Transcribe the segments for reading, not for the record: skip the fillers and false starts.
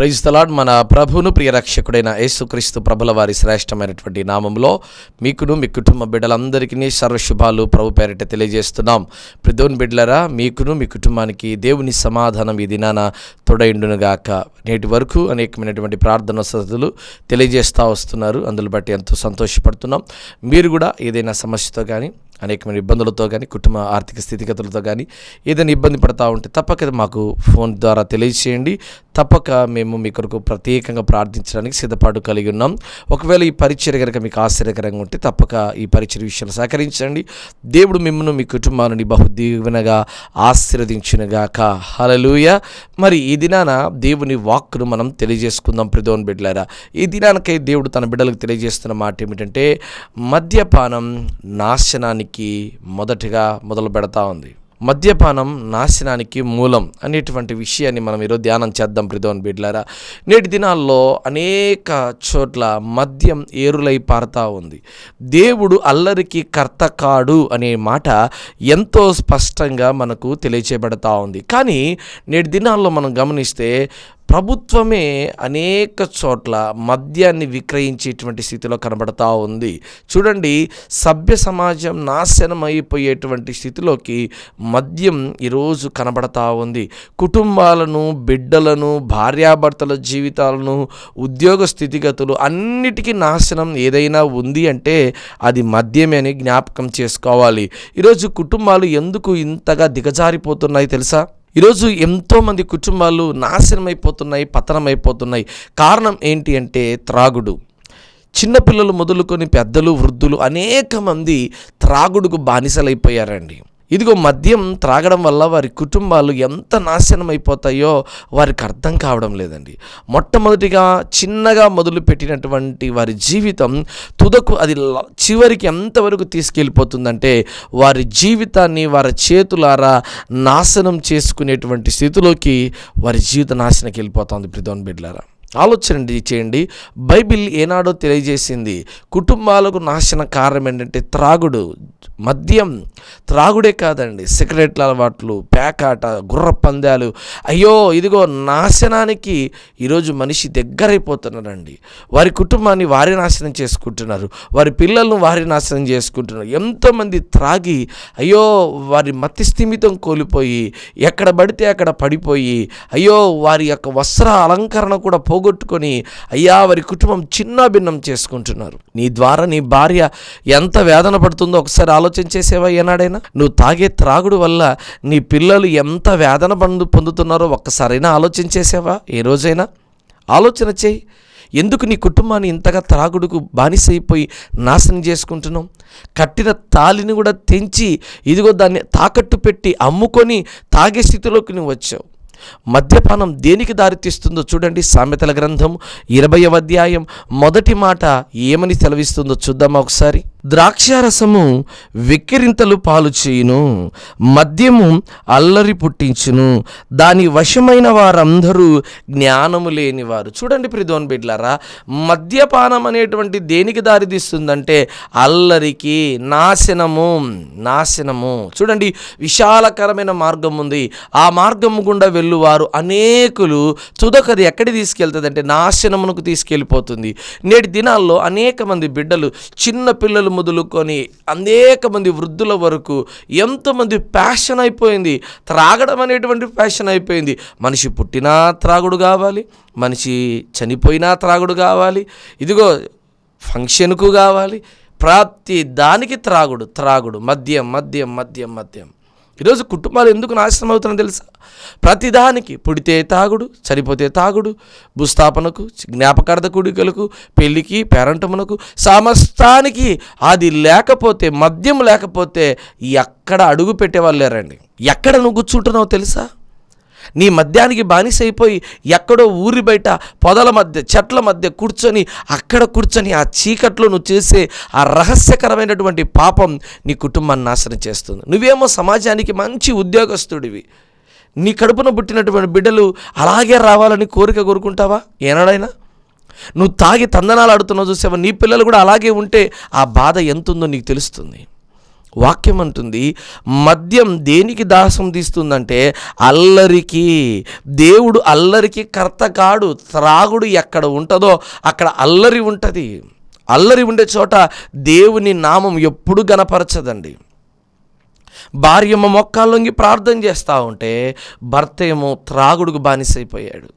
Praise the lord. మన ప్రభువును ప్రియ రక్షకుడైన యేసుక్రీస్తు ప్రభుల వారి శ్రేష్టమైనటువంటి నామంలో మీకును మీ కుటుంబ బిడ్డలందరికీ సర్వశుభాలు ప్రభు పేరిట తెలియజేస్తున్నాం. దేవుని బిడ్డలారా, మీకును మీ కుటుంబానికి దేవుని సమాధానం ఈ దినాన తోడైండునుగాక. నేటి వరకు అనేకమైనటువంటి ప్రార్థన వసతులు తెలియజేస్తూ వస్తున్నారు. అందులో బట్టి ఎంతో సంతోషపడుతున్నాం. మీరు కూడా ఏదైనా సమస్యతో కానీ, అనేకమైన ఇబ్బందులతో కానీ, కుటుంబ ఆర్థిక స్థితిగతులతో కానీ ఏదైనా ఇబ్బంది పడతా ఉంటే తప్పక మాకు ఫోన్ ద్వారా తెలియజేయండి. తప్పక మేము మీ కొరకు ప్రత్యేకంగా ప్రార్థించడానికి సిద్ధపాటు కలిగి ఉన్నాం. ఒకవేళ ఈ పరిచర్య కనుక మీకు ఆశ్చర్యకరంగా ఉంటే తప్పక ఈ పరిచర్య విషయాలు సహకరించండి. దేవుడు మిమ్మల్ని మీ కుటుంబాన్ని బహుదీవెనగా ఆశీర్వదించునుగాక. హల్లెలూయా. మరి ఈ దినాన దేవుని వాక్కును మనం తెలియజేసుకుందాం. ప్రియమైన బిడ్డలారా, ఈ దినానికై దేవుడు తన బిడ్డలకు తెలియజేస్తున్న మాట ఏమిటంటే, మద్యపానం నాశనానికి మొదటిగా మొదలు పెడతా ఉంది. మద్యపానం నాశనానికి మూలం అనేటువంటి విషయాన్ని మనం ఈరోజు ధ్యానం చేద్దాం. ప్రియమైన బిడ్డలారా, నేటి దినాల్లో అనేక చోట్ల మద్యం ఏరులై పారుతూ ఉంది. దేవుడు అల్లరికి కర్త కాడు అనే మాట ఎంతో స్పష్టంగా మనకు తెలియచేయబడతా ఉంది. కానీ నేటి దినాల్లో మనం గమనిస్తే ప్రభుత్వమే అనేక చోట్ల మద్యాన్ని విక్రయించేటువంటి స్థితిలో కనబడతా ఉంది. చూడండి, సభ్య సమాజం నాశనం అయిపోయేటువంటి స్థితిలోకి మద్యం ఈరోజు కనబడతా ఉంది. కుటుంబాలను, బిడ్డలను, భార్యాభర్తల జీవితాలను, ఉద్యోగ స్థితిగతులు అన్నిటికీ నాశనం ఏదైనా ఉంది అంటే అది మద్యమే అని జ్ఞాపకం చేసుకోవాలి. ఈరోజు కుటుంబాలు ఎందుకు ఇంతగా దిగజారిపోతున్నాయి తెలుసా? ఈరోజు ఎంతోమంది కుటుంబాలు నాశనమైపోతున్నాయి, పతనమైపోతున్నాయి. కారణం ఏంటి అంటే త్రాగుడు. చిన్నపిల్లలు మొదలుకొని పెద్దలు, వృద్ధులు అనేక మంది త్రాగుడుకు బానిసలైపోయారండి. ఇదిగో మద్యం త్రాగడం వల్ల వారి కుటుంబాలు ఎంత నాశనం అయిపోతాయో వారికి అర్థం కావడం లేదండి. మొట్టమొదటిగా చిన్నగా మొదలుపెట్టినటువంటి వారి జీవితం తుదకు అది చివరికి ఎంతవరకు తీసుకెళ్ళిపోతుందంటే వారి జీవితాన్ని వారి చేతులారా నాశనం చేసుకునేటువంటి స్థితిలోకి వారి జీవిత నాశనకి వెళ్ళిపోతుంది. ప్రియమైన బిడ్డలారా, ఆలోచన చేయండి. బైబిల్ ఏనాడో తెలియజేసింది, కుటుంబాలకు నాశన కారణం ఏంటంటే త్రాగుడు. మద్యం త్రాగుడే కాదండి, సిగరెట్ల అలవాట్లు, పేకాట, గుర్ర పందాలు. అయ్యో, ఇదిగో నాశనానికి ఈరోజు మనిషి దగ్గరైపోతున్నారండి. వారి కుటుంబాన్ని వారి నాశనం చేసుకుంటున్నారు, వారి పిల్లలను వారి నాశనం చేసుకుంటున్నారు. ఎంతోమంది త్రాగి అయ్యో వారి మతి స్థిమితం కోల్పోయి ఎక్కడ పడితే అక్కడ పడిపోయి, అయ్యో వారి యొక్క వస్త్ర అలంకరణ కూడా పోగొట్టుకొని అయ్యా వారి కుటుంబం చిన్న భిన్నం చేసుకుంటున్నారు. నీ ద్వారా నీ భార్య ఎంత వేదన పడుతుందో ఒకసారి ఆలోచన చేసేవా? ఏనాడైనా నువ్వు తాగే త్రాగుడు వల్ల నీ పిల్లలు ఎంత వేదన పొందుతున్నారో ఒక్కసారైనా ఆలోచన చేసేవా? ఏ రోజైనా ఆలోచన చేయి. ఎందుకు నీ కుటుంబాన్ని ఇంతగా త్రాగుడుకు బానిసైపోయి నాశనం చేసుకుంటున్నావు? కట్టిన తాలిని కూడా తెంచి ఇదిగో దాన్ని తాకట్టు పెట్టి అమ్ముకొని తాగే స్థితిలోకి నువ్వు వచ్చావు. మద్యపానం దేనికి దారితీస్తుందో చూడండి. సామెతల గ్రంథం 20వ అధ్యాయం మొదటి మాట ఏమని సెలవిస్తుందో చూద్దామా ఒకసారి. ద్రాక్షారసము వెక్కిరింతలు పాలు చేయును, మద్యము అల్లరి పుట్టించును, దాని వశమైన వారందరూ జ్ఞానము లేనివారు. చూడండి ప్రియమైన బిడ్డలారా, మద్యపానం అనేటువంటి దేనికి దారితీస్తుందంటే అల్లరికి, నాశనము. చూడండి, విశాలకరమైన మార్గం ఉంది. ఆ మార్గము గుండా వెళ్ళువారు అనేకులు. తుదకది ఎక్కడి తీసుకెళ్తుంది? నాశనమునకు తీసుకెళ్ళిపోతుంది. నేటి దినాల్లో అనేక మంది బిడ్డలు, చిన్న పిల్లలు మొదలుకొని అనేక మంది వృద్ధుల వరకు ఎంతోమంది ప్యాషన్ అయిపోయింది. త్రాగడం అనేటువంటి ప్యాషన్ అయిపోయింది. మనిషి పుట్టినా త్రాగుడు కావాలి, మనిషి చనిపోయినా త్రాగుడు కావాలి, ఇదిగో ఫంక్షన్కు కావాలి, ప్రతి దానికి త్రాగుడు, మద్యం. ఈరోజు కుటుంబాలు ఎందుకు నాశనం అవుతున్నాయో తెలుసా? ప్రతిదానికి పుడితే తాగుడు, చనిపోతే తాగుడు, భూస్థాపనకు, జ్ఞాపకార్థ కూడికలకు, పెళ్లికి, పేరంటమునకు, సమస్తానికి అది లేకపోతే, మద్యం లేకపోతే ఎక్కడ అడుగు పెట్టేవాళ్ళు లేరండి. ఎక్కడ నువ్వు కూర్చుంటున్నావు తెలుసా? నీ మద్యానికి బానిస అయిపోయి ఎక్కడో ఊరి బయట పొదల మధ్య, చెట్ల మధ్య కూర్చొని ఆ చీకట్లో నువ్వు చేసే ఆ రహస్యకరమైనటువంటి పాపం నీ కుటుంబాన్ని నాశనం చేస్తుంది. నువ్వేమో సమాజానికి మంచి ఉద్యోగస్తుడివి, నీ కడుపున పుట్టినటువంటి బిడ్డలు అలాగే రావాలని కోరుకుంటావా? ఏనాడైనా నువ్వు తాగి తందనాలు ఆడుతున్నావు చూసావా? నీ పిల్లలు కూడా అలాగే ఉంటే ఆ బాధ ఎంతుందో నీకు తెలుస్తుంది. వాక్యం అంటుంది మద్యం దేనికి దాసం తీస్తుందంటే అల్లరికి. దేవుడు అల్లరికి కర్త కాడు. త్రాగుడు ఎక్కడ ఉంటుందో అక్కడ అల్లరి ఉంటుంది. అల్లరి ఉండే చోట దేవుని నామం ఎప్పుడు గనపరచదండి. భార్య ఏమో మొక్కాలొంగి ప్రార్థన చేస్తూ ఉంటే భర్త ఏమో త్రాగుడుకు బానిసైపోయాడు.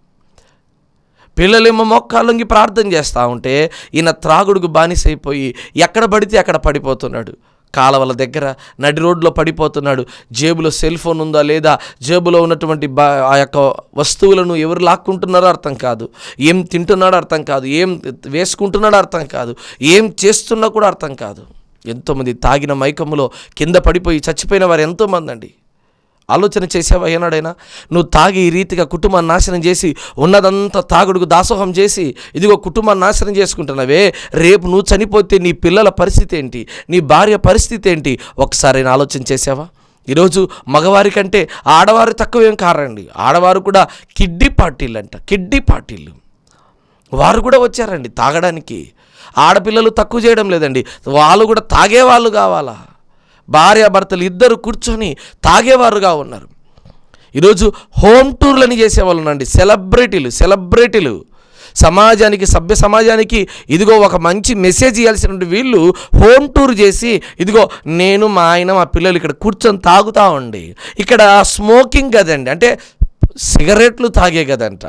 పిల్లలేమో మొక్కాలొంగి ప్రార్థన చేస్తూ ఉంటే ఈయన త్రాగుడుకు బానిసైపోయి ఎక్కడ పడితే అక్కడ పడిపోతున్నాడు. కాలవల దగ్గర నడి రోడ్లో పడిపోతున్నాడు. జేబులో సెల్ ఫోన్ ఉందా లేదా, జేబులో ఉన్నటువంటి ఆ యొక్క వస్తువులను ఎవరు లాక్కుంటున్నారో అర్థం కాదు, ఏం తింటున్నాడో అర్థం కాదు, ఏం వేసుకుంటున్నాడో అర్థం కాదు, ఏం చేస్తున్నా కూడా అర్థం కాదు. ఎంతోమంది తాగిన మైకములో కింద పడిపోయి చచ్చిపోయిన వారు ఎంతోమంది అండి. ఆలోచన చేసావా ఏనాడైనా? నువ్వు తాగి ఈ రీతిగా కుటుంబాన్ని నాశనం చేసి ఉన్నదంతా తాగుడుకు దాసోహం చేసి ఇదిగో కుటుంబాన్ని నాశనం చేసుకుంటున్నావే, రేపు నువ్వు చనిపోతే నీ పిల్లల పరిస్థితి ఏంటి, నీ భార్య పరిస్థితి ఏంటి? ఒకసారి ఆలోచన చేసావా? ఈరోజు మగవారి కంటే ఆడవారు తక్కువేం కారండి. ఆడవారు కూడా కిడ్డీ పార్టీలు వారు కూడా వచ్చారండి తాగడానికి. ఆడపిల్లలు తక్కువ చేయడం లేదండి, వాళ్ళు కూడా తాగేవాళ్ళు కావాలా. భార్యాభర్తలు ఇద్దరు కూర్చొని తాగేవారుగా ఉన్నారు. ఈరోజు హోమ్ టూర్లని చేసేవాళ్ళు ఉన్నారండి. సెలబ్రిటీలు సమాజానికి, సభ్య సమాజానికి ఇదిగో ఒక మంచి మెసేజ్ ఇవ్వాల్సినటువంటి వీళ్ళు హోమ్ టూర్ చేసి ఇదిగో నేను మా ఆయన మా పిల్లలు ఇక్కడ కూర్చొని తాగుతూ ఉండి, ఇక్కడ స్మోకింగ్ కదండి, అంటే సిగరెట్లు తాగే కదంట.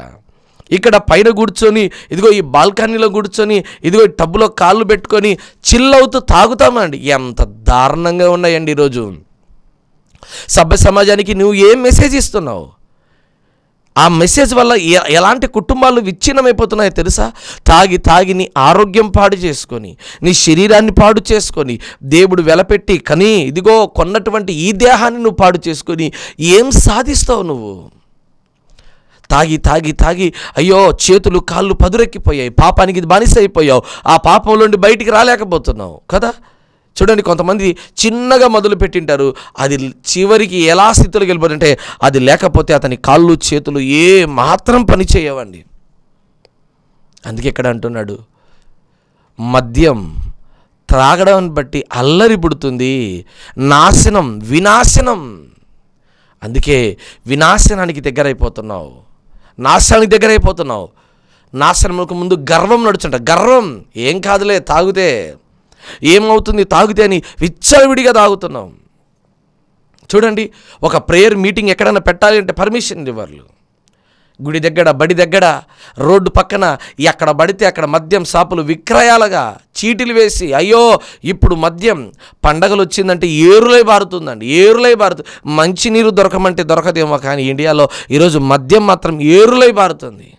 ఇక్కడ పైన కూర్చొని ఇదిగో ఈ బాల్కనీలో కూర్చొని ఇదిగో ఈ టబ్బులో కాళ్ళు పెట్టుకొని చిల్లవుతూ తాగుతామండి. ఎంత దారుణంగా ఉన్నాయండి ఈరోజు. సభ్య సమాజానికి నువ్వు ఏం మెసేజ్ ఇస్తున్నావు? ఆ మెసేజ్ వల్ల ఎలాంటి కుటుంబాలు విచ్ఛిన్నమైపోతున్నాయో తెలుసా? తాగి నీ ఆరోగ్యం పాడు చేసుకొని, నీ శరీరాన్ని పాడు చేసుకొని, దేవుడు వెలపెట్టి కానీ ఇదిగో కొన్నటువంటి ఈ దేహాన్ని నువ్వు పాడు చేసుకొని ఏం సాధిస్తావు నువ్వు? తాగి అయ్యో చేతులు కాళ్ళు పదురెక్కిపోయాయి, పాపానికి బానిస అయిపోయావు, ఆ పాపంలోండి బయటికి రాలేకపోతున్నావు కదా. చూడండి, కొంతమంది చిన్నగా మొదలు పెట్టింటారు, అది చివరికి ఎలా స్థితిలోకి వెళ్ళిపోతుంటే అది లేకపోతే అతని కాళ్ళు చేతులు ఏ మాత్రం పని చేయవండి. అందుకే ఇక్కడ అంటున్నాడు, మద్యం త్రాగడం బట్టి అల్లరి పుడుతుంది, వినాశనం. అందుకే వినాశనానికి దగ్గరైపోతున్నావు, నాశనములకు ముందు గర్వం నడుచుంట. గర్వం ఏం కాదులే, తాగితే ఏమవుతుంది, తాగితే అని విచ్చలవిడిగా తాగుతున్నావు. చూడండి, ఒక ప్రేయర్ మీటింగ్ ఎక్కడైనా పెట్టాలి అంటే పర్మిషన్ ఇవ్వాలి. గుడి దగ్గర, బడి దగ్గర, రోడ్డు పక్కన ఎక్కడ పడితే అక్కడ మద్యం షాపులు విక్రయాలుగా చీటీలు వేసి, అయ్యో ఇప్పుడు మద్యం పండగలు వచ్చిందంటే ఏరులై బారుతుందండి. మంచినీరు దొరకమంటే దొరకదేమో, కానీ ఇండియాలో ఈరోజు మద్యం మాత్రం ఏరులై బారుతుంది.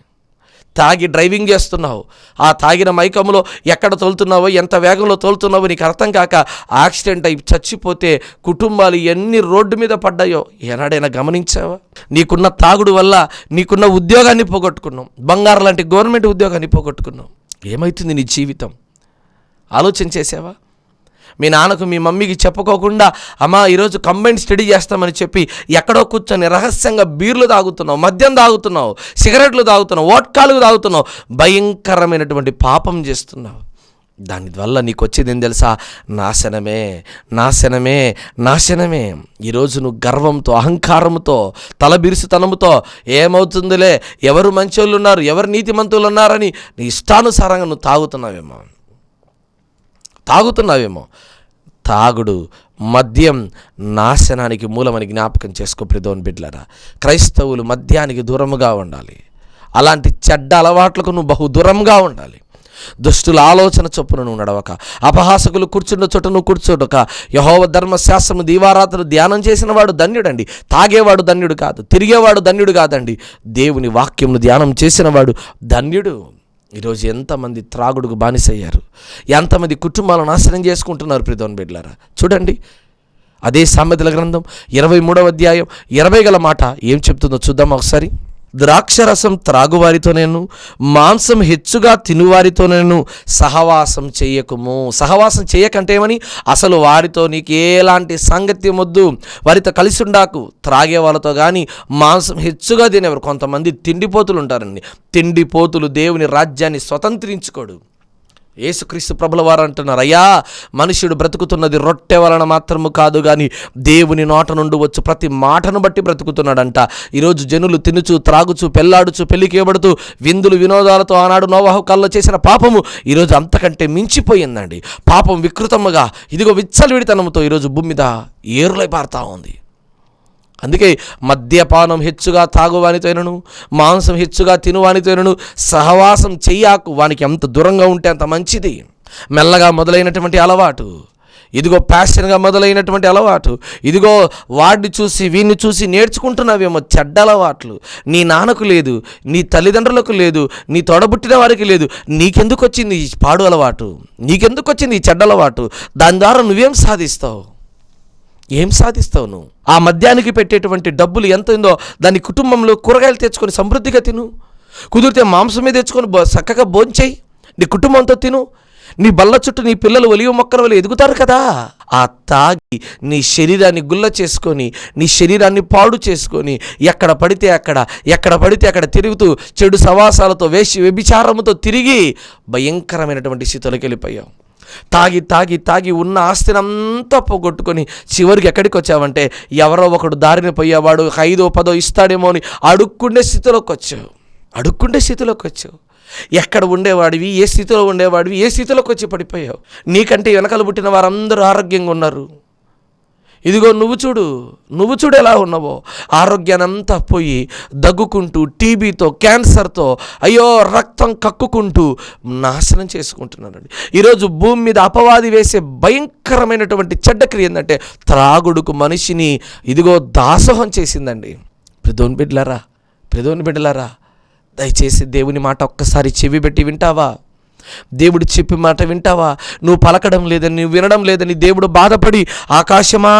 తాగి డ్రైవింగ్ చేస్తున్నావు, ఆ తాగిన మైకంలో ఎక్కడ తోలుతున్నావో, ఎంత వేగంలో తోలుతున్నావో నీకు అర్థం కాక యాక్సిడెంట్ అయి చచ్చిపోతే కుటుంబాలు ఎన్ని రోడ్డు మీద పడ్డాయో ఏనాడైనా గమనించావా? నీకున్న తాగుడు వల్ల నీకున్న ఉద్యోగాన్ని పోగొట్టుకున్నావు, బంగారు లాంటి గవర్నమెంట్ ఉద్యోగాన్ని పోగొట్టుకున్నావు. ఏమవుతుంది నీ జీవితం? ఆలోచన చేసావా? మీ నాన్నకు మీ మమ్మీకి చెప్పుకోకుండా అమ్మా ఈరోజు కంబైన్ స్టడీ చేస్తామని చెప్పి ఎక్కడో కూర్చొని రహస్యంగా బీర్లు తాగుతున్నావు, మద్యం తాగుతున్నావు, సిగరెట్లు తాగుతున్నావు, వోడ్కాలు తాగుతున్నావు, భయంకరమైనటువంటి పాపం చేస్తున్నావు. దానివల్ల నీకు వచ్చేది ఏం తెలుసా? నాశనమే. ఈరోజు నువ్వు గర్వంతో, అహంకారంతో, తలబిరుసుతనముతో ఏమవుతుందిలే, ఎవరు మంచోళ్ళు ఉన్నారు, ఎవరు నీతిమంతులు ఉన్నారని నీ ఇష్టానుసారంగా నువ్వు తాగుతున్నావేమో. తాగుడు, మద్యం నాశనానికి మూలమని జ్ఞాపకం చేసుకో ప్రియమైన బిడ్డలారా. క్రైస్తవులు మద్యానికి దూరముగా ఉండాలి. అలాంటి చెడ్డ అలవాట్లకు నువ్వు బహు దూరంగా ఉండాలి. దుష్టుల ఆలోచన చొప్పున నువ్వు నడవక, అపహాసకులు కూర్చున్న చోట నువ్వు కూర్చోటక, యెహోవా ధర్మశాస్త్రము దీవారాత్రులు ధ్యానం చేసిన వాడు ధన్యుడండి. తాగేవాడు ధన్యుడు కాదు, తిరిగేవాడు ధన్యుడు కాదండి, దేవుని వాక్యమును ధ్యానం చేసిన వాడు ధన్యుడు. ఈరోజు ఎంతమంది త్రాగుడుకు బానిసయ్యారు, ఎంతమంది కుటుంబాలను నాశనం చేసుకుంటున్నారు ప్రియమైన బిడ్డలారా. చూడండి, అదే సామెతల గ్రంథం 23వ అధ్యాయం 20 మాట ఏం చెప్తుందో చూద్దాం ఒకసారి. ద్రాక్షరసం త్రాగువారితోనేను, మాంసం హెచ్చుగా తినువారితోనేను సహవాసం చేయకుము. సహవాసం చేయకంటే ఏమని? అసలు వారితో నీకు ఎలాంటి సాంగత్యం వద్దు, వారితో కలిసి ఉండాకు. త్రాగే వాళ్ళతో కానీ, మాంసం హెచ్చుగా తినేవారు. కొంతమంది తిండిపోతులు ఉంటారండి. తిండిపోతులు దేవుని రాజ్యాన్ని స్వతంత్రించుకోడు. యేసుక్రీస్తు ప్రభుల వారు అంటున్నారు, అయ్యా మనుష్యుడు బ్రతుకుతున్నది రొట్టె వలన మాత్రము కాదు కానీ దేవుని నోట నుండి వచ్చు ప్రతి మాటను బట్టి బ్రతుకుతున్నాడంట. ఈరోజు జనులు తినుచు త్రాగుచు పెళ్లాడుచు పెళ్లికి ఇవ్వబడుతూ విందులు వినోదాలతో ఆనాడు నోవాహు కాలంలో చేసిన పాపము ఈరోజు అంతకంటే మించిపోయిందండి. పాపం వికృతముగా ఇదిగో విచ్చలవిడితనంతో ఈరోజు భూమి మీద ఏరులై పారుతా ఉంది. అందుకే మద్యపానం హెచ్చుగా తాగువానితోనను, మాంసం హెచ్చుగా తినువానితోనను సహవాసం చెయ్యాకు. వానికి ఎంత దూరంగా ఉంటే అంత మంచిది. మెల్లగా మొదలైనటువంటి అలవాటు, ఇదిగో ప్యాషన్గా మొదలైనటువంటి అలవాటు, ఇదిగో వాడిని చూసి వీడిని చూసి నేర్చుకుంటున్నావేమో చెడ్డ అలవాట్లు. నీ నాన్నకు లేదు, నీ తల్లిదండ్రులకు లేదు, నీ తోడబుట్టిన వారికి లేదు. నీకెందుకు వచ్చింది ఈ పాడు అలవాటు? నీకెందుకు వచ్చింది ఈ చెడ్డ అలవాటు? దాని ద్వారా నువ్వేం సాధిస్తావు? ఏం సాధిస్తావు నువ్వు? ఆ మద్యానికి పెట్టేటువంటి డబ్బులు ఎంత ఉందో దాని కుటుంబంలో కూరగాయలు తెచ్చుకొని సమృద్ధిగా తిను. కుదిరితే మాంసమే తెచ్చుకొని చక్కగా భోంచేయి, నీ కుటుంబంతో తిను. నీ బల్ల చుట్టూ నీ పిల్లలు ఒలివ మొక్కల వల్ల ఎదుగుతారు కదా. ఆ తాగి నీ శరీరాన్ని గుల్ల చేసుకొని, నీ శరీరాన్ని పాడు చేసుకొని ఎక్కడ పడితే అక్కడ తిరుగుతూ చెడు సవాసాలతో వ్యభిచారముతో తిరిగి భయంకరమైనటువంటి స్థితిలోకి వెళ్ళిపోయావు. తాగి ఉన్న ఆస్తినంతా పోగొట్టుకొని చివరికి ఎక్కడికి వచ్చావంటే ఎవరో ఒకడు దారిని పోయేవాడు 5ో 10ో ఇస్తాడేమో అని అడుక్కుండే స్థితిలోకి వచ్చావు. ఎక్కడ ఉండేవాడివి, ఏ స్థితిలో ఉండేవాడివి, ఏ స్థితిలోకి వచ్చి పడిపోయావు. నీకంటే వెనకాల పుట్టిన వారందరూ ఆరోగ్యంగా ఉన్నారు. ఇదిగో నువ్వు చూడు ఎలా ఉన్నావో. ఆరోగ్యానంతా పోయి దగ్గుకుంటూ, టీబీతో, క్యాన్సర్తో, అయ్యో రక్తం కక్కుకుంటూ నాశనం చేసుకుంటున్నారండి. ఈరోజు భూమి మీద అపవాది వేసే భయంకరమైనటువంటి చెడ్డ క్రియ ఏంటంటే త్రాగుడుకు మనిషిని ఇదిగో దాసోహం చేసిందండి. ప్రియదేవుని బిడ్డలారా, దయచేసి దేవుని మాట ఒక్కసారి చెవి పెట్టి వింటావా? దేవుడు చెప్పి మాట వింటావా? నువ్వు పలకడం లేదని, నువ్వు వినడం లేదని దేవుడు బాధపడి, ఆకాశమా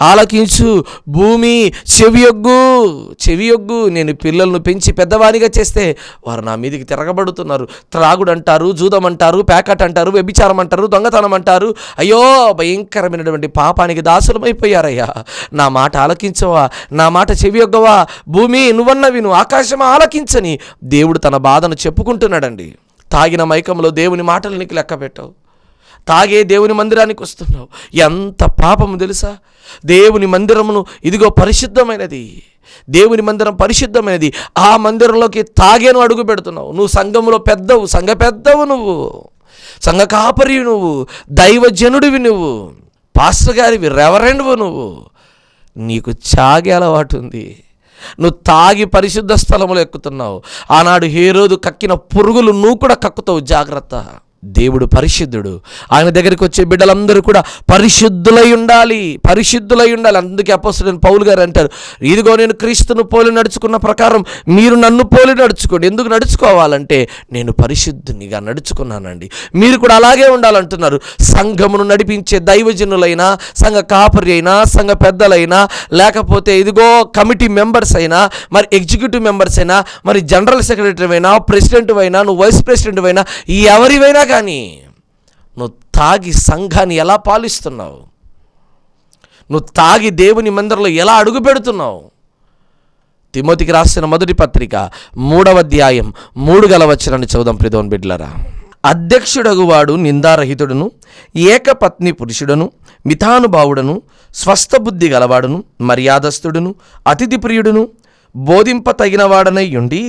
ఆలకించు, భూమి చెవియొగ్గు, నేను పిల్లలను పెంచి పెద్దవానిగా చేస్తే వారు నా మీదకి తిరగబడుతున్నారు. త్రాగుడు అంటారు, జూదం అంటారు, ప్యాకెట్ అంటారు, వ్యభిచారం అంటారు, దొంగతనం అంటారు. అయ్యో భయంకరమైనటువంటి పాపానికి దాసులమైపోయారయ్యా. నా మాట ఆలకించవా? నా మాట చెవియొగ్గవా? భూమి నువ్వన్న విను, ఆకాశమా ఆలకించని దేవుడు తన బాధను చెప్పుకుంటున్నాడండి. తాగిన మైకంలో దేవుని మాటలు నీకు లెక్క పెట్టావు. తాగే దేవుని మందిరానికి వస్తున్నావు. ఎంత పాపము తెలుసా? దేవుని మందిరమును ఇదిగో పరిశుద్ధమైనది, దేవుని మందిరం పరిశుద్ధమైనది. ఆ మందిరంలోకి తాగేను అడుగు పెడుతున్నావు. నువ్వు సంఘములో సంఘ పెద్దవు, నువ్వు సంఘ కాపరి, నువ్వు దైవజనుడివి, నువ్వు పాస్టర్ గారివి, రెవరెండ్వు. నువ్వు నీకు తాగే అలవాటు ఉంది. నువ్వు తాగి పరిశుద్ధ స్థలములు ఎక్కుతున్నావు. ఆనాడు హేరోదు కక్కిన పురుగులు నువ్వు కూడా కక్కుతావు. జాగ్రత్త. దేవుడు పరిశుద్ధుడు. ఆయన దగ్గరికి వచ్చే బిడ్డలందరూ కూడా పరిశుద్ధులై ఉండాలి. అందుకే అపోస్తలుడైన పౌలు గారు అంటారు, ఇదిగో నేను క్రీస్తును పోలి నడుచుకున్న ప్రకారం మీరు నన్ను పోలి నడుచుకోండి. ఎందుకు నడుచుకోవాలంటే నేను పరిశుద్ధునిగా నడుచుకున్నానండి. మీరు కూడా అలాగే ఉండాలంటున్నారు. సంఘమును నడిపించే దైవజనులైనా, సంఘ కాపరి అయినా, సంఘ పెద్దలైనా, లేకపోతే ఇదిగో కమిటీ మెంబర్స్ అయినా, మరి ఎగ్జిక్యూటివ్ మెంబర్స్ అయినా, మరి జనరల్ సెక్రటరీ అయినా, ప్రెసిడెంట్ అయినా, నువ్వు వైస్ ప్రెసిడెంట్ అయినా, ఎవరివైనా కానీ నువ్వు తాగి సంఘాన్ని ఎలా పాలిస్తున్నావు? నువ్వు తాగి దేవుని మందిరంలో ఎలా అడుగు పెడుతున్నావు? తిమోతికి రాసిన మొదటి పత్రిక 3వ అధ్యాయం 3 వచనాన్ని చదువుదాం ప్రియదేవుని బిడ్డలారా. అధ్యక్షుడగువాడు నిందారహితుడును, ఏకపత్ని పురుషుడును, మితానుభావుడును, స్వస్థ బుద్ధి గలవాడును, మర్యాదస్తుడును, అతిథి ప్రియుడును, బోధింప తగినవాడనై ఉండి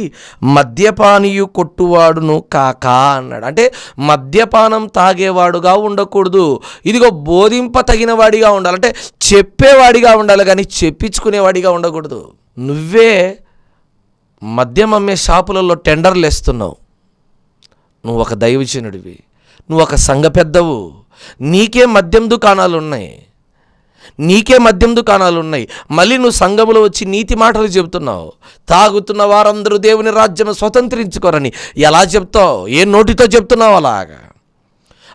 మద్యపానీయు కొట్టువాడును కాక అన్నాడు. అంటే మద్యపానం తాగేవాడుగా ఉండకూడదు. ఇదిగో బోధింప తగినవాడిగా ఉండాలి. అంటే చెప్పేవాడిగా ఉండాలి, కానీ చెప్పించుకునేవాడిగా ఉండకూడదు. నువ్వే మద్యం అమ్మే షాపులలో టెండర్లు వేస్తున్నావు. నువ్వు ఒక దైవజనుడివి, నువ్వు ఒక సంఘ పెద్దవు, నీకే మద్యం దుకాణాలు ఉన్నాయి. మళ్ళీ నువ్వు సంఘములో వచ్చి నీతి మాటలు చెబుతున్నావు. తాగుతున్న వారందరూ దేవుని రాజ్యం స్వతంత్రించుకోరని ఎలా చెప్తావు? ఏ నోటితో చెప్తున్నావు? అలాగా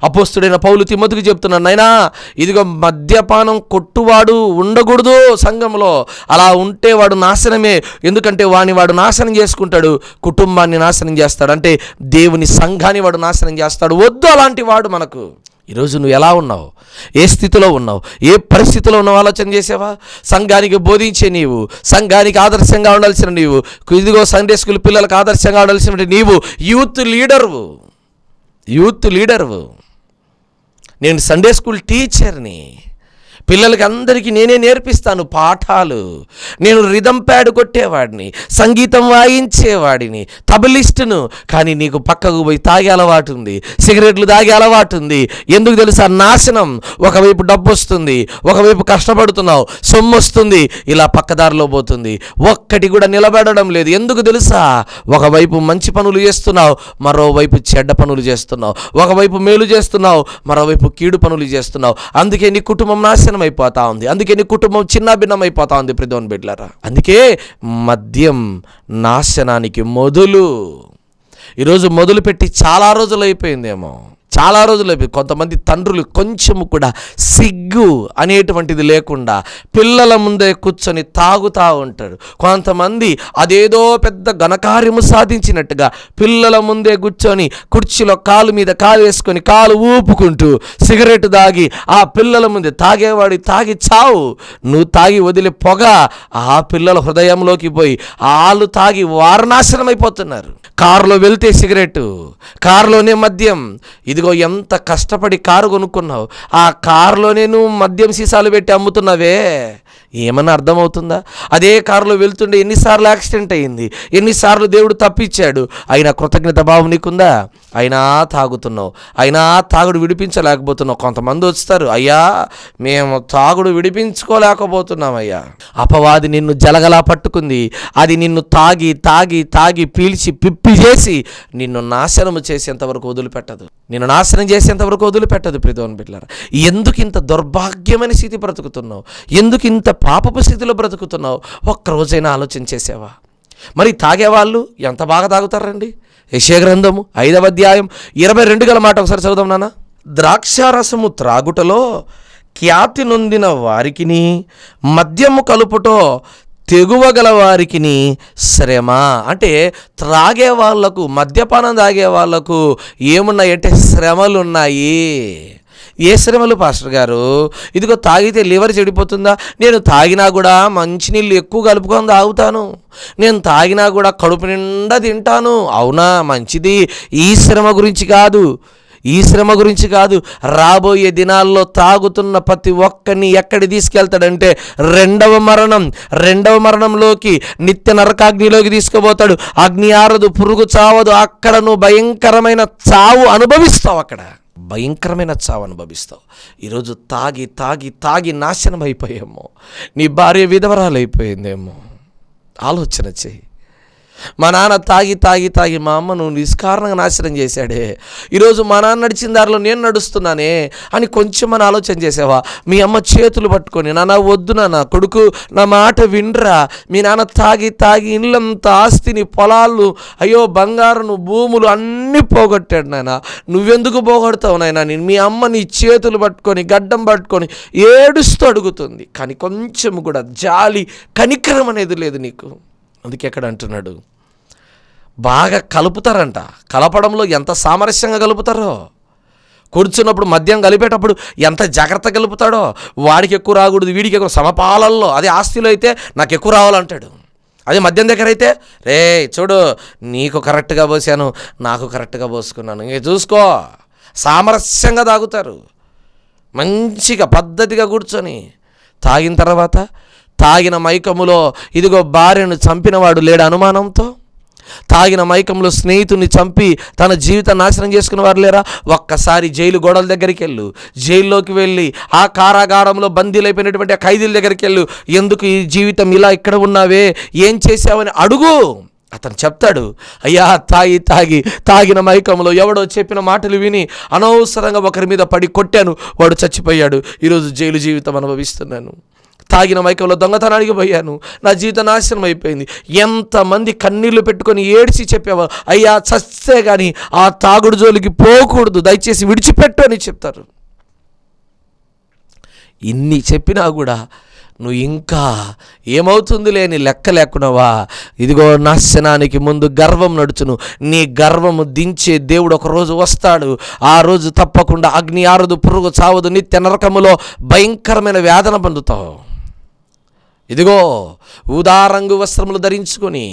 అపోస్తుడైన పౌలు తిమోతికి చెప్తున్నాను, నైనా ఇదిగో మద్యపానం కొట్టువాడు ఉండకూడదు సంఘంలో. అలా ఉంటే వాడు నాశనమే. ఎందుకంటే వాడు నాశనం చేసుకుంటాడు, కుటుంబాన్ని నాశనం చేస్తాడు, అంటే దేవుని సంఘాన్ని వాడు నాశనం చేస్తాడు. వద్దు అలాంటి వాడు మనకు. ఈరోజు నువ్వు ఎలా ఉన్నావు? ఏ స్థితిలో ఉన్నావు? ఏ పరిస్థితిలో ఉన్నావు? ఆలోచన చేసావా? సంఘానికి బోధించే నీవు, సంఘానికి ఆదర్శంగా ఉండాల్సిన నీవు, ఇదిగో సండే స్కూల్ పిల్లలకు ఆదర్శంగా ఉండాల్సిన నీవు యూత్ లీడర్వు. యూత్ లీడర్వు, నేను సండే స్కూల్ టీచర్ని, పిల్లలకి అందరికీ నేనే నేర్పిస్తాను పాఠాలు, నేను రిథమ్ ప్యాడ్ కొట్టేవాడిని, సంగీతం వాయించేవాడిని, తబలిస్టును. కానీ నీకు పక్కకు పోయి తాగే అలవాటు ఉంది, సిగరెట్లు తాగే అలవాటు ఉంది. ఎందుకు తెలుసా? నాశనం. ఒకవైపు డబ్బు వస్తుంది, ఒకవైపు కష్టపడుతున్నావు, సొమ్ము వస్తుంది, ఇలా పక్కదారిలో పోతుంది. ఒక్కటి కూడా నిలబడడం లేదు. ఎందుకు తెలుసా? ఒకవైపు మంచి పనులు చేస్తున్నావు, మరోవైపు చెడ్డ పనులు చేస్తున్నావు. ఒకవైపు మేలు చేస్తున్నావు, మరోవైపు కీడు పనులు చేస్తున్నావు. అందుకే నీ కుటుంబం నాశనం అయిపోతా ఉంది. అందుకే నీ కుటుంబం చిన్న భిన్నం అయిపోతా ఉంది. ప్రియమైన బిడ్డలారా, అందుకే మద్యం నాశనానికి మొదలు. ఈరోజు మొదలుపెట్టి చాలా రోజులు అయిపోయిందేమో, చాలా రోజులు అయిపోయింది. కొంతమంది తండ్రులు కొంచెము కూడా సిగ్గు అనేటువంటిది లేకుండా పిల్లల ముందే కూర్చొని తాగుతూ ఉంటారు. కొంతమంది అదేదో పెద్ద ఘనకార్యము సాధించినట్టుగా పిల్లల ముందే కూర్చొని కుర్చీలో కాలు మీద కాలు వేసుకొని కాలు ఊపుకుంటూ సిగరెట్ తాగి ఆ పిల్లల ముందే, తాగేవాడి తాగి చావు, నువ్వు తాగి వదిలే పొగ ఆ పిల్లల హృదయంలోకి పోయి వాళ్ళు తాగి వారు నాశనం అయిపోతున్నారు. కారులో వెళ్తే సిగరెట్, కారులోనే మద్యం. ఇదిగో ఎంత కష్టపడి కారు కొనుక్కున్నావు, ఆ కారులోనే నువ్వు మద్యం సీసాలు పెట్టి అమ్ముతున్నావే, ఏమన్నా అర్థమవుతుందా? అదే కారులో వెళ్తుండే ఎన్నిసార్లు యాక్సిడెంట్ అయ్యింది, ఎన్నిసార్లు దేవుడు తప్పించాడు. అయినా కృతజ్ఞత భావం నీకుందా? అయినా తాగుతున్నావు, అయినా తాగుడు విడిపించలేకపోతున్నావు. కొంతమంది వస్తారు, అయ్యా మేము తాగుడు విడిపించుకోలేకపోతున్నాం అయ్యా. అపవాది నిన్ను జలగలా పట్టుకుంది, అది నిన్ను తాగి తాగి తాగి పీల్చి పిప్పి చేసి నిన్ను నాశనము చేసేంతవరకు వదిలిపెట్టదు, నిన్ను నాశనం చేసేంతవరకు వదిలిపెట్టదు. ప్రియమైన బిడ్డలారా, ఎందుకు ఇంత దుర్భాగ్యమైన స్థితి బ్రతుకుతున్నావు? ఎందుకు ఇంత పాపపు స్థితిలో బ్రతుకుతున్నావు? ఒక్కరోజైనా ఆలోచన చేసావా? మరి తాగేవాళ్ళు ఎంత బాగా తాగుతారండి. యెషయా గ్రంథము 5వ అధ్యాయం 22 గల మాట ఒకసారి చదువుదాం నాన్న. ద్రాక్షారసము త్రాగుటలో ఖ్యాతి నొందిన వారికిని, మద్యము కలుపుటో తెగువగల వారికిని శ్రమ. అంటే త్రాగే వాళ్లకు, మద్యపానం తాగే వాళ్లకు ఏమున్నాయంటే శ్రమలు ఉన్నాయి. ఏ శ్రమలు పాస్టర్ గారు? ఇదిగో తాగితే లివర్ చెడిపోతుందా? నేను తాగినా కూడా మంచినీళ్ళు ఎక్కువ కలుపుకొని తాగుతాను, నేను తాగినా కూడా కడుపు నిండా తింటాను. అవునా, మంచిది. ఈ శ్రమ గురించి కాదు, ఈ శ్రమ గురించి కాదు. రాబోయే దినాల్లో తాగుతున్న ప్రతి ఒక్కరిని ఎక్కడి తీసుకెళ్తాడంటే రెండవ మరణంలోకి, నిత్య నరకాగ్నిలోకి తీసుకుపోతాడు. అగ్ని ఆరదు, పురుగు చావదు. అక్కడ నువ్వు భయంకరమైన చావు అనుభవిస్తావు, అక్కడ భయంకరమైన చావు అనుభవిస్తావు. ఈరోజు తాగి తాగి తాగి నాశనం అయిపోయామో, నీ భార్య విధవరాలైపోయిందేమో. ఆలోచన చెయ్యి. మా నాన్న తాగి తాగి తాగి మా అమ్మను నిష్కారణంగా నాశనం చేశాడే, ఈరోజు మా నాన్న నడిచిన దారిలో నేను నడుస్తున్నానే అని కొంచెం మన ఆలోచన చేసావా? మీ అమ్మ చేతులు పట్టుకొని, నాన్న వద్దు నాన్న, కొడుకు నా మాట వినరా, మీ నాన్న తాగి తాగి ఇల్లంతా ఆస్తిని, పొలాలు, అయ్యో బంగారును, భూములు అన్నీ పోగొట్టాడు నాయన, నువ్వెందుకు పోగొడతావు నాయన? నేను మీ అమ్మ నీ చేతులు పట్టుకొని గడ్డం పట్టుకొని ఏడుస్తూ అడుగుతుంది, కానీ కొంచెం కూడా జాలి కనికరం అనేది లేదు నీకు. అందుకే ఎక్కడ అంటున్నాడు, బాగా కలుపుతారంట. కలపడంలో ఎంత సామరస్యంగా కలుపుతారో, కూర్చున్నప్పుడు మద్యం కలిపేటప్పుడు ఎంత జాగ్రత్త కలుపుతాడో. వాడికి ఎక్కువ రాకూడదు, వీడికి ఎక్కువ, సమపాలల్లో. అదే ఆస్తిలో అయితే నాకు ఎక్కువ రావాలంటాడు. అదే మద్యం దగ్గర అయితే, రే చూడు నీకు కరెక్ట్గా పోసాను, నాకు కరెక్ట్గా పోసుకున్నాను, ఇంక చూసుకో. సామరస్యంగా తాగుతారు, మంచిగా పద్ధతిగా కూర్చొని. తాగిన తర్వాత తాగిన మైకములో ఇదిగో భార్యను చంపినవాడు లేడు అనుమానంతో. తాగిన మైకంలో స్నేహితుడిని చంపి తన జీవితం నాశనం చేసుకునేవారు లేరా? ఒక్కసారి జైలు గోడల దగ్గరికి వెళ్ళు, జైల్లోకి వెళ్ళి ఆ కారాగారంలో బందీలైపోయినటువంటి ఆ ఖైదీల దగ్గరికి వెళ్ళు. ఎందుకు ఈ జీవితం ఇలా ఇక్కడ ఉన్నావే, ఏం చేసావని అడుగు. అతను చెప్తాడు, అయ్యా తాగిన మైకంలో ఎవడో చెప్పిన మాటలు విని అనవసరంగా ఒకరి మీద పడి కొట్టాను, వాడు చచ్చిపోయాడు, ఈరోజు జైలు జీవితం అనుభవిస్తున్నాను. తాగిన మైకంలో దొంగతనానికి పోయాను, నా జీవితం నాశనం అయిపోయింది. ఎంతమంది కన్నీళ్లు పెట్టుకొని ఏడ్చి చెప్పేవారు, అయ్యా చస్తే కానీ ఆ తాగుడు జోలికి పోకూడదు, దయచేసి విడిచిపెట్టు అని చెప్తారు. ఇన్ని చెప్పినా కూడా నువ్వు ఇంకా ఏమవుతుంది లేని లెక్క లేకున్నావా? ఇదిగో నాశనానికి ముందు గర్వం నడుచును, నీ గర్వము దించే దేవుడు ఒకరోజు వస్తాడు. ఆ రోజు తప్పకుండా అగ్ని ఆరదు, పురుగు చావదు, నిత్య నరకములో భయంకరమైన వేదన పొందుతావు. ఇదిగో ఊదారంగు వస్త్రములు ధరించుకొని,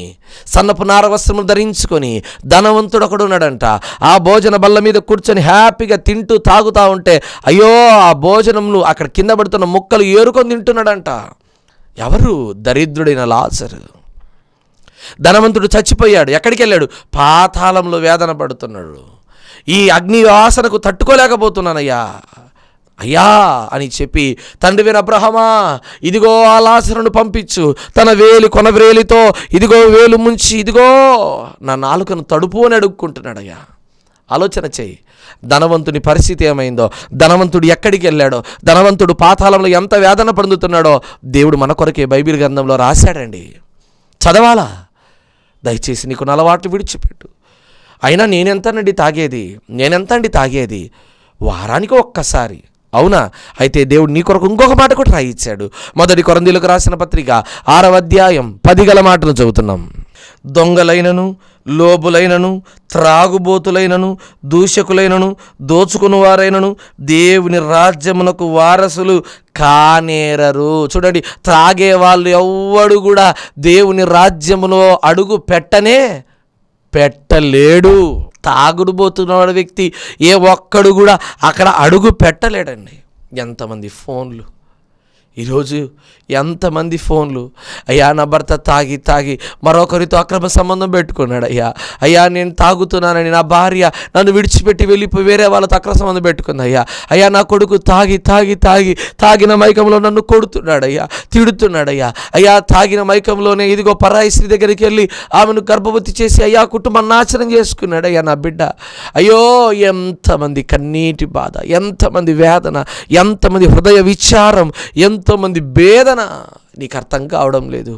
సన్నపు నార వస్త్రములు ధరించుకొని ధనవంతుడు ఒకడు ఉన్నాడంట. ఆ భోజన బల్ల మీద కూర్చొని హ్యాపీగా తింటూ తాగుతూ ఉంటే అయ్యో ఆ భోజనంను అక్కడ కింద పడుతున్న ముక్కలు ఏరుకొని తింటున్నాడంట. ఎవరు? దరిద్రుడైన లాజరు. ధనవంతుడు చచ్చిపోయాడు. ఎక్కడికి వెళ్ళాడు? పాతాళంలో వేదన పడుతున్నాడు. ఈ అగ్ని వాసనకు తట్టుకోలేకపోతున్నానయ్యా అయ్యా అని చెప్పి, తండ్రివైన అబ్రహామా, ఇదిగో ఆ లాజరును పంపించు, తన కొనవ్రేలితో ఇదిగో వేలు ముంచి ఇదిగో నా నాలుకను తడుపు అని అడుక్కుంటున్నాడయ్యా. ఆలోచన చేయి, ధనవంతుని పరిస్థితి ఏమైందో, ధనవంతుడు ఎక్కడికి వెళ్ళాడో, ధనవంతుడు పాతాళంలో ఎంత వేదన పొందుతున్నాడో దేవుడు మన కొరకే బైబిల్ గ్రంథంలో రాశాడండి. చదవాలా? దయచేసి నీకు అలవాట్లు విడిచిపెట్టు. అయినా నేనెంత అండి తాగేది? వారానికి ఒక్కసారి. అవునా? అయితే దేవుడు నీ కొరకు ఇంకొక మాట కూడా రాయించాడు. 1 కొరింథీయులకు రాసిన పత్రిక 6వ అధ్యాయం 10 గల మాటలు చదువుతున్నాం. దొంగలైనను, లోబులైనను, త్రాగుబోతులైనను, దూషకులైనను, దోచుకుని వారైనను దేవుని రాజ్యమునకు వారసులు కానేరరు. చూడండి, త్రాగే వాళ్ళు ఎవ్వడు కూడా దేవుని రాజ్యములో అడుగు పెట్టలేడు. తాగుడుపోతున్న వ్యక్తి ఏ ఒక్కడు కూడా అక్కడ అడుగు పెట్టలేడండి. ఎంతమంది ఫోన్లు ఈరోజు, ఎంతమంది ఫోన్లు. అయ్యా నా భర్త తాగి మరొకరితో అక్రమ సంబంధం పెట్టుకున్నాడు. అయ్యా నేను తాగుతున్నానని నా భార్య నన్ను విడిచిపెట్టి వెళ్ళిపోయి వేరే వాళ్ళతో అక్రమ సంబంధం పెట్టుకుంది. అయ్యా నా కొడుకు తాగిన మైకంలో నన్ను కొడుతున్నాడయ్యా, తిడుతున్నాడయ్యా. అయ్యా తాగిన మైకంలోనే ఇదిగో పరాయి స్త్రీ దగ్గరికి వెళ్ళి ఆమెను గర్భవతి చేసి అయ్యా కుటుంబం నాశనం చేసుకున్నాడయ్యా నా బిడ్డ. అయ్యో ఎంతమంది కన్నీటి బాధ, ఎంతమంది వేదన, ఎంతమంది హృదయ విచారం, ఎంతోమంది వేదన. నీకు అర్థం కావడం లేదు.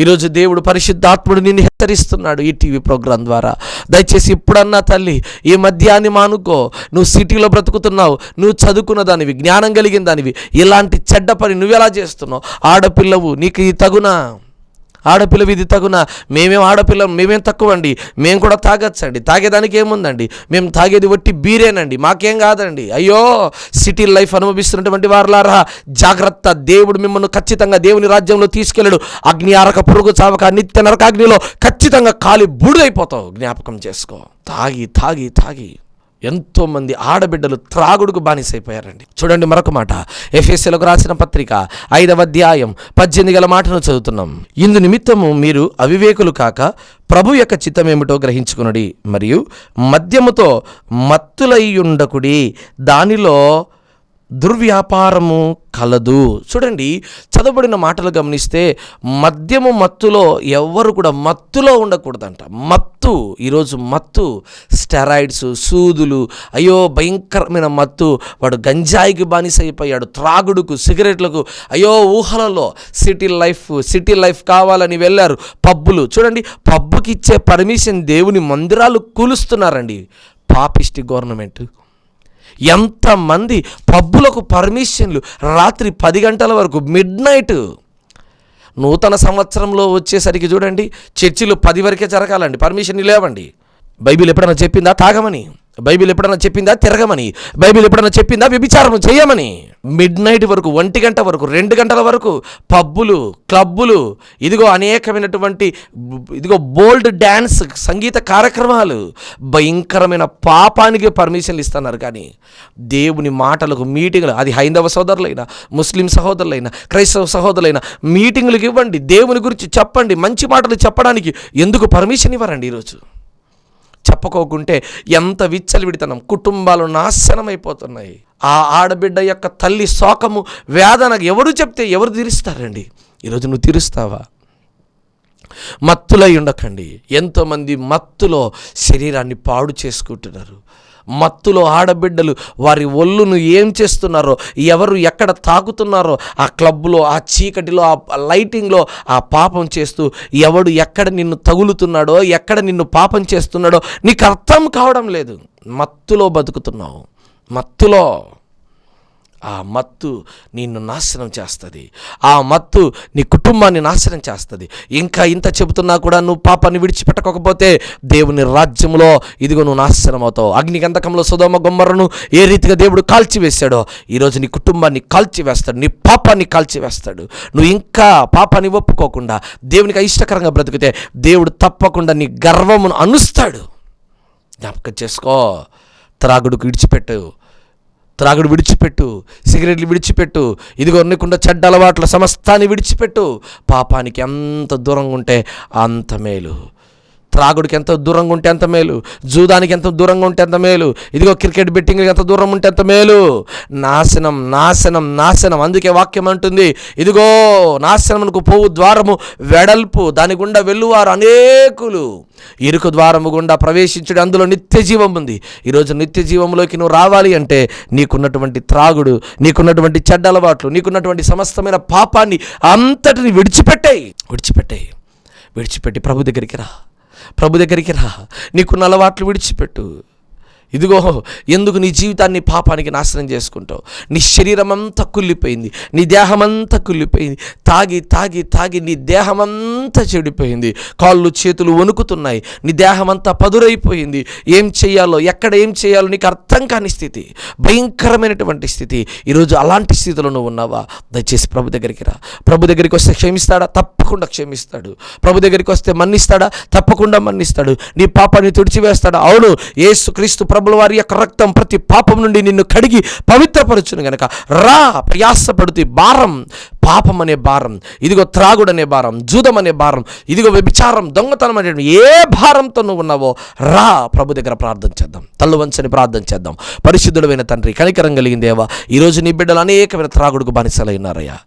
ఈరోజు దేవుడు పరిశుద్ధాత్ముడు నిన్ను హెచ్చరిస్తున్నాడు ఈ టీవీ ప్రోగ్రాం ద్వారా. దయచేసి ఇప్పుడన్నా తల్లి, ఈ మద్యాన్ని మానుకో. నువ్వు సిటీలో బ్రతుకుతున్నావు, నువ్వు చదువుకున్న దానివి, జ్ఞానం కలిగిన దానివి, ఇలాంటి చెడ్డ పని నువ్వెలా చేస్తున్నావు? ఆడపిల్లవు, నీకు ఇది తగునా? ఆడపిల్లవి ఇది తగునా? మేమేం తక్కువ అండి, మేము కూడా తాగొచ్చండి. తాగేదానికి ఏముందండి, మేము తాగేది వట్టి బీరేనండి, మాకేం కాదండి. అయ్యో సిటీ లైఫ్ అనుభవిస్తున్నటువంటి వారులారా జాగ్రత్త. దేవుడు మిమ్మల్ని ఖచ్చితంగా దేవుని రాజ్యంలో తీసుకెళ్ళడు. అగ్ని ఆరక పురుగు చావక నిత్య నరకాగ్నిలో ఖచ్చితంగా కాలి బూడిదైపోతావు. జ్ఞాపకం చేసుకో. తాగి ఎంతోమంది ఆడబిడ్డలు త్రాగుడుకు బానిసైపోయారండి. చూడండి మరొక మాట, ఎఫెసీయులకు రాసిన పత్రిక 5వ అధ్యాయం 18 గల మాటను చదువుతున్నాం. ఇందు నిమిత్తము మీరు అవివేకులు కాక ప్రభు యొక్క చిత్తమేమిటో గ్రహించుకునుడి, మరియు మద్యముతో మత్తులయ్యుండకుడి, దానిలో దుర్వ్యాపారము కలదు. చూడండి, చదవబడిన మాటలు గమనిస్తే మత్తులో ఎవ్వరు కూడా మత్తులో ఉండకూడదంట. ఈరోజు మత్తు, స్టెరాయిడ్స్, సూదులు, అయ్యో భయంకరమైన మత్తు. వాడు గంజాయికి బానిస అయిపోయాడు, త్రాగుడుకు, సిగరెట్లకు. అయ్యో ఊహలలో సిటీ లైఫ్ కావాలని వెళ్ళారు. పబ్బులు చూడండి, పబ్బుకి ఇచ్చే పర్మిషన్ దేవుని మందిరాలు కూలుస్తున్నారండి పాపిష్టి గవర్నమెంట్. ఎంతమంది పబ్బులకు పర్మిషన్లు, రాత్రి 10 గంటల వరకు, మిడ్నైట్. నూతన సంవత్సరంలో వచ్చేసరికి చూడండి, చర్చిలు 10 వరకే జరగాలండి, పర్మిషన్ లేవండి. బైబిల్ ఎప్పుడైనా చెప్పిందా తాగమని? బైబిల్ ఎప్పుడైనా చెప్పిందా తిరగమని? బైబిల్ ఎప్పుడైనా చెప్పిందా వ్యభిచారం చేయమని? మిడ్నైట్ వరకు, 1 గంట వరకు, 2 గంటల వరకు పబ్బులు, క్లబ్బులు, ఇదిగో అనేకమైనటువంటి బోల్డ్ డ్యాన్స్, సంగీత కార్యక్రమాలు. భయంకరమైన పాపానికి పర్మిషన్లు ఇస్తున్నారు. కానీ దేవుని మాటలకు మీటింగ్లు, అది హైందవ సోదరులైనా, ముస్లిం సహోదరులైనా, క్రైస్తవ సహోదరులైనా మీటింగ్లకు ఇవ్వండి, దేవుని గురించి చెప్పండి. మంచి మాటలు చెప్పడానికి ఎందుకు పర్మిషన్ ఇవ్వరండి? ఈరోజు చెప్పుకోకుంటే ఎంత విచ్చలవిడితనం, కుటుంబాలు నాశనం అయిపోతున్నాయి. ఆ ఆడబిడ్డ యొక్క తల్లి శోకము, వేదన ఎవరు చెప్తే ఎవరు తీరుస్తారండి? ఈరోజు నువ్వు తీరుస్తావా? మత్తులై ఉండకండి. ఎంతోమంది మత్తులో శరీరాన్ని పాడు చేసుకుంటున్నారు. మత్తులో ఆడబిడ్డలు వారి ఒళ్ళును ఏం చేస్తున్నారో, ఎవరు ఎక్కడ తాకుతున్నారో, ఆ క్లబ్లో, ఆ చీకటిలో, ఆ లైటింగ్లో ఆ పాపం చేస్తూ, ఎవడు ఎక్కడ నిన్ను తగులుతున్నాడో, ఎక్కడ నిన్ను పాపం చేస్తున్నాడో నీకు అర్థం కావడం లేదు. మత్తులో బతుకుతున్నావు, మత్తులో. ఆ మత్తు నిన్ను నాశనం చేస్తుంది. ఆ మత్తు నీ కుటుంబాన్ని నాశనం చేస్తుంది. ఇంకా ఇంత చెబుతున్నా కూడా నువ్వు పాపాన్ని విడిచిపెట్టకపోతే దేవుని రాజ్యంలో ఇదిగో నువ్వు నాశనం అవుతావు. అగ్నిగంధకంలో సొదొమ గొమొర్రాను ఏ రీతిగా దేవుడు కాల్చివేశాడో ఈరోజు నీ కుటుంబాన్ని కాల్చివేస్తాడు, నీ పాపాన్ని కాల్చివేస్తాడు. నువ్వు ఇంకా పాపాన్ని ఒప్పుకోకుండా దేవునికి ఇష్టకరంగా బ్రతికితే దేవుడు తప్పకుండా నీ గర్వమును అనుస్తాడు. జ్ఞాపకం చేసుకో. త్రాగుడు విడిచిపెట్టు, సిగరెట్లు విడిచిపెట్టు, ఇదిగో నీకున్న చెడ్డ అలవాట్ల సమస్తాన్ని విడిచిపెట్టు. పాపానికి ఎంత దూరంగా ఉంటే అంత మేలు. త్రాగుడికి ఎంత దూరంగా ఉంటే అంత మేలు. జూదానికి ఎంత దూరంగా ఉంటే అంత మేలు. ఇదిగో క్రికెట్ బెట్టింగ్కి ఎంత దూరం ఉంటే అంత మేలు. నాశనం నాశనం నాశనం. అందుకే వాక్యం అంటుంది, ఇదిగో నాశనమునకు పోవు ద్వారము వెడల్పు, దాని గుండా వెళ్ళువారు అనేకులు. ఇరుకు ద్వారము గుండా ప్రవేశించడం, అందులో నిత్య జీవం ఉంది. ఈరోజు నిత్య జీవంలోకి నువ్వు రావాలి అంటే నీకున్నటువంటి త్రాగుడు, నీకున్నటువంటి చెడ్డ అలవాట్లు, నీకున్నటువంటి సమస్తమైన పాపాన్ని అంతటిని విడిచిపెట్టి ప్రభు దగ్గరికి రా. నీకున్న అలవాట్లు విడిచిపెట్టు. ఇదిగో ఎందుకు నీ జీవితాన్ని పాపానికి నాశనం చేసుకుంటావు? నీ శరీరం అంతా కుళ్ళిపోయింది, నీ దేహమంతా కుళ్ళిపోయింది. తాగి నీ దేహమంతా చెడిపోయింది. కాళ్ళు చేతులు వణుకుతున్నాయి, నీ దేహమంతా పదురైపోయింది. ఏం చేయాలో నీకు అర్థం కాని స్థితి, భయంకరమైనటువంటి స్థితి. ఈరోజు అలాంటి స్థితిలో నువ్వు ఉన్నావా? దయచేసి ప్రభు దగ్గరికి రా. ప్రభు దగ్గరికి వస్తే క్షమిస్తాడా? తప్పకుండా క్షమిస్తాడు. ప్రభు దగ్గరికి వస్తే మన్నిస్తాడా? తప్పకుండా మన్నిస్తాడు. నీ పాపాన్ని తుడిచివేస్తాడా? అవును. యేసుక్రీస్తు ప్రభుల వారి యొక్క రక్తం ప్రతి పాపం నుండి నిన్ను కడిగి పవిత్రపరచును గనక రా. ప్రయాసపడుతూ పాపం అనే భారం, ఇదిగో త్రాగుడు అనే భారం, జూదం అనే భారం, ఇదిగో వ్యభిచారం, దొంగతనం అనే ఏ భారంతో నువ్వు ఉన్నావో రా. ప్రభు దగ్గర ప్రార్థన చేద్దాం, తల్లు వంచని ప్రార్థన చేద్దాం. పరిశుద్ధుడైన తండ్రి, కనికరం కలిగిన దేవా, ఈరోజు నీ బిడ్డలు అనేకమైన త్రాగుడుకు బానిసలైనారయ్యా.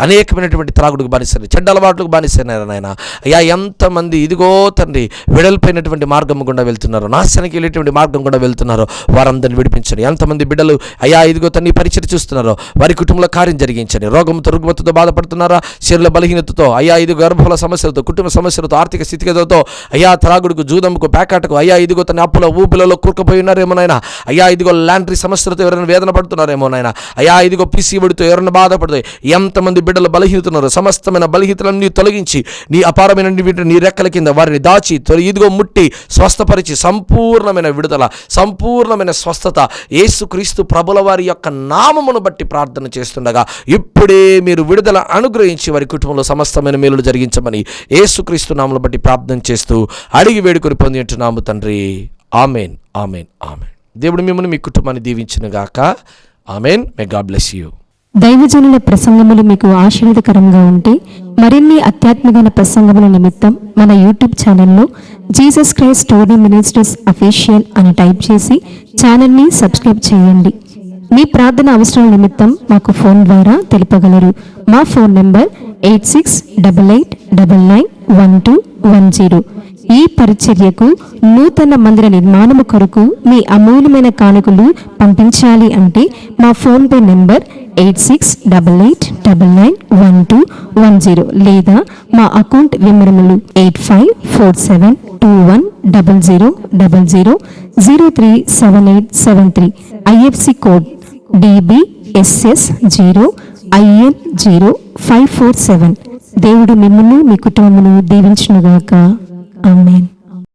అనేకమైనటువంటి త్రాగుడుకు బానిసలు, చెడ్డ అలవాట్లకు బానిసైనారు నాయన. అయ్యా, ఎంతమంది ఇదిగో తండ్రి వెడల్పోయినటువంటి మార్గం గుండా వెళ్తున్నారు, నాశనానికి వెళ్ళేటువంటి మార్గం గుండా వెళ్తున్నారు, వారందరిని విడిపించండి. ఎంతమంది బిడ్డలు అయ్యా ఇదిగో తన్ని పరిచయం చూస్తున్నారో వారి కుటుంబంలో కార్యం జరిగించండి. రోగంతో రుగ్మతతో బాధపడుతున్నారా? శరీర బలహీనతతో, అయ్యా ఇది గర్భఫల సమస్యలతో, కుటుంబ సమస్యలతో, ఆర్థిక స్థితిగతులతో, అయ్యా త్రాగుడుకు, జూదముకు, పేకాటకు, అయ్యా ఇదిగో తన అప్పుల ఊపిలలో కూరుకుపోయి ఉన్నారేమోనైనా. అయ్యా ఇదిగో లాండ్రీ సమస్యలతో ఎవరైనా వేదన పడుతున్నారేమోనైనా. అయ్యా ఇదిగో పిసిబడితో ఎవరైనా బాధపడుతుంది. ఎంతమంది బిడ్డలు బలహీనతున్నారు, సమస్తమైన బలహీనతలన్నీ తొలగించి నీ అపారమైన నీ రెక్కల కింద వారిని దాచి ఇదిగో ముట్టి స్వస్థపరిచి సంపూర్ణమైన విడుదల, సంపూర్ణమైన స్వస్థత యేసుక్రీస్తు ప్రభుల వారి యొక్క నామమును బట్టి ప్రార్థన చేస్తుండగా ఇప్పుడే మీరు విడుదల అనుగ్రహించి వారి కుటుంబంలో సమస్తమైన మేలులు జరిగించమని యేసుక్రీస్తు నామమును బట్టి ప్రార్థన చేస్తూ అడిగి వేడుకొని పొంది ఉంటున్నాము తండ్రి. Amen, amen, amen. దేవుడు మిమ్మల్ని మీ కుటుంబాన్ని దీవించును గాక. Amen. May God bless you. దైవజనుల ప్రసంగములు మీకు ఆశీర్వాదకరంగా ఉంటే మరిన్ని ఆధ్యాత్మిక ప్రసంగముల నిమిత్తం మన యూట్యూబ్ ఛానల్లో Jesus Christ story ministries official అని టైప్ చేసి ఛానల్ని సబ్స్క్రైబ్ చేయండి. మీ ప్రార్థన అవసరాల నిమిత్తం మాకు ఫోన్ ద్వారా తెలుపగలరు. మా ఫోన్ నెంబర్ 8688991210. ఈ పరిచర్యకు నూతన మందిర నిర్మాణము కొరకు మీ అమూల్యమైన కానుకలు పంపించాలి అంటే మా ఫోన్ పే నెంబర్ 8688991210 లేదా మా అకౌంట్ వివరములు 8547210000037873. IFC code DBSS0IN0547. దేవుడు మిమ్మల్ని మీ కుటుంబమును దీవించునుగాక. ఆమేన్.